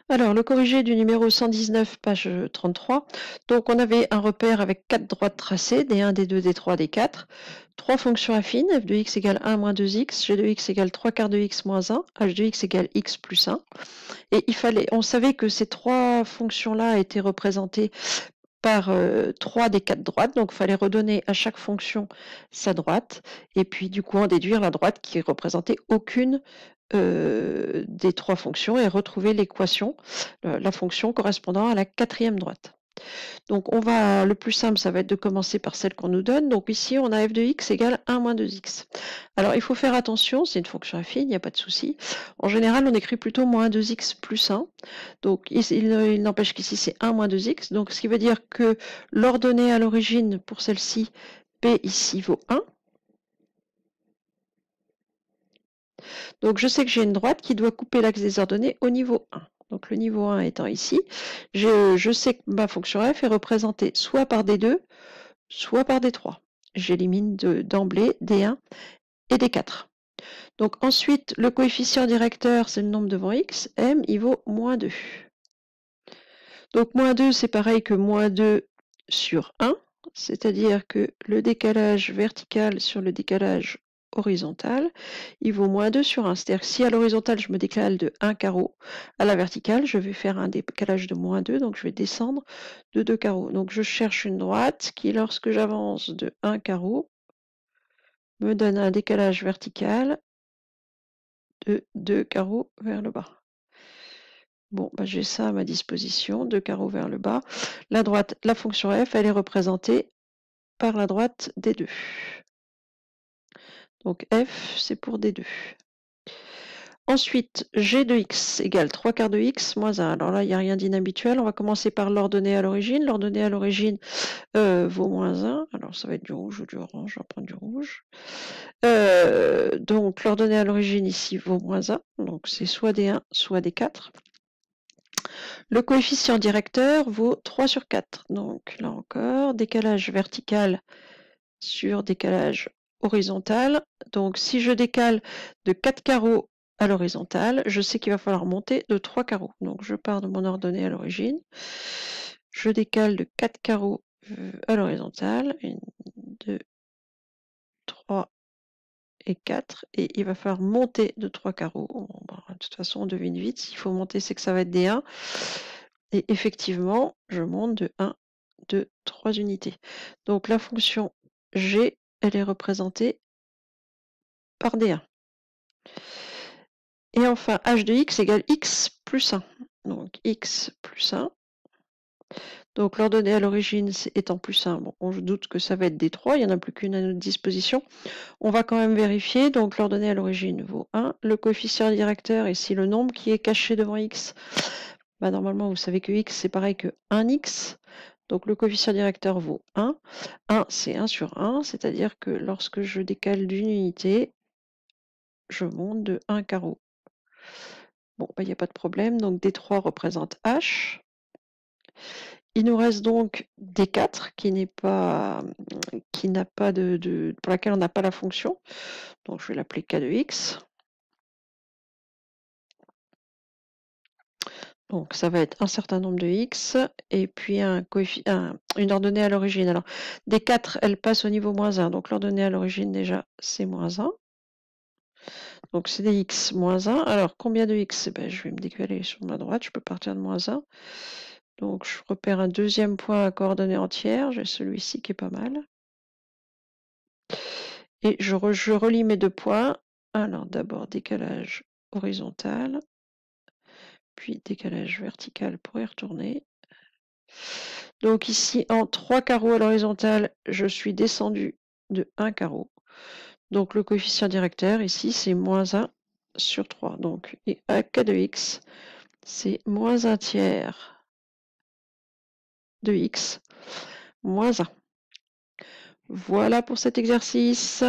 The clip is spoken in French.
Alors, le corrigé du numéro 119, page 33. Donc, on avait un repère avec 4 droites tracées, D1, D2, D3, D4. 3 fonctions affines, f de x égale 1 moins 2x, g de x égale 3 quarts de x moins 1, h de x égale x plus 1. Et on savait que ces 3 fonctions-là étaient représentées par 3 des 4 droites, donc il fallait redonner à chaque fonction sa droite, et puis du coup en déduire la droite qui représentait aucune des 3 fonctions et retrouver l'équation, la fonction correspondant à la 4e droite. Donc le plus simple, ça va être de commencer par celle qu'on nous donne. Donc ici, on a f de x égale 1 moins 2x. Alors il faut faire attention, c'est une fonction affine, il n'y a pas de souci. En général, on écrit plutôt moins 2x plus 1. Donc il n'empêche qu'ici, c'est 1 moins 2x. Donc ce qui veut dire que l'ordonnée à l'origine pour celle-ci, p ici vaut 1. Donc je sais que j'ai une droite qui doit couper l'axe des ordonnées au niveau 1. Donc le niveau 1 étant ici, je sais que ma fonction f est représentée soit par D2, soit par D3. J'élimine d'emblée D1 et D4. Donc ensuite, le coefficient directeur, c'est le nombre devant x, m, il vaut moins 2. Donc moins 2, c'est pareil que moins 2 sur 1, c'est-à-dire que le décalage vertical sur le décalage horizontal, il vaut moins 2 sur 1. C'est-à-dire que si à l'horizontale, je me décale de 1 carreau, à la verticale, je vais faire un décalage de moins 2, donc je vais descendre de 2 carreaux. Donc je cherche une droite qui, lorsque j'avance de 1 carreau, me donne un décalage vertical de 2 carreaux vers le bas. Bon, bah, j'ai ça à ma disposition, 2 carreaux vers le bas. La droite, la fonction f, elle est représentée par la droite des 2. Donc f, c'est pour D2. Ensuite, g de x égale 3 quarts de x moins 1. Alors là, il n'y a rien d'inhabituel. On va commencer par l'ordonnée à l'origine. L'ordonnée à l'origine vaut moins 1. Alors ça va être du rouge ou du orange. Je vais prendre du rouge. Donc l'ordonnée à l'origine ici vaut moins 1. Donc c'est soit D1, soit D4. Le coefficient directeur vaut 3 sur 4. Donc là encore, décalage vertical sur décalage horizontal. Donc si je décale de 4 carreaux à l'horizontale, je sais qu'il va falloir monter de 3 carreaux. Donc je pars de mon ordonnée à l'origine. Je décale de 4 carreaux à l'horizontale. 1, 2, 3 et 4. Et il va falloir monter de 3 carreaux. Bon, bah, de toute façon, on devine vite. S'il faut monter, c'est que ça va être D1. Et effectivement, je monte de 1, 2, 3 unités. Donc la fonction G, elle est représentée par D1. Et enfin, h de x égale x plus 1. Donc x plus 1. Donc l'ordonnée à l'origine étant plus 1, bon, on se doute que ça va être D3, il n'y en a plus qu'une à notre disposition. On va quand même vérifier, donc l'ordonnée à l'origine vaut 1. Le coefficient directeur, ici le nombre qui est caché devant x, bah, normalement vous savez que x c'est pareil que 1x. Donc le coefficient directeur vaut 1. 1 c'est 1 sur 1, c'est-à-dire que lorsque je décale d'une unité, je monte de 1 carreau. Bon, il n'y a pas de problème, donc D3 représente H. Il nous reste donc D4 qui n'a pas pour laquelle on n'a pas la fonction. Donc je vais l'appeler K de X. Donc ça va être un certain nombre de X et puis une ordonnée à l'origine. Alors D4, elle passe au niveau moins 1. Donc l'ordonnée à l'origine déjà, c'est moins 1. Donc c'est des X moins 1. Alors combien de X? Ben, je vais me décaler sur ma droite, je peux partir de moins 1. Donc je repère un deuxième point à coordonnées entières, j'ai celui-ci qui est pas mal. Et je relie mes 2 points. Alors d'abord décalage horizontal, puis décalage vertical pour y retourner. Donc ici en 3 carreaux à l'horizontale, je suis descendu de 1 carreau. Donc le coefficient directeur ici c'est moins 1 sur 3. Donc K de x, c'est moins 1 tiers de x moins 1. Voilà pour cet exercice.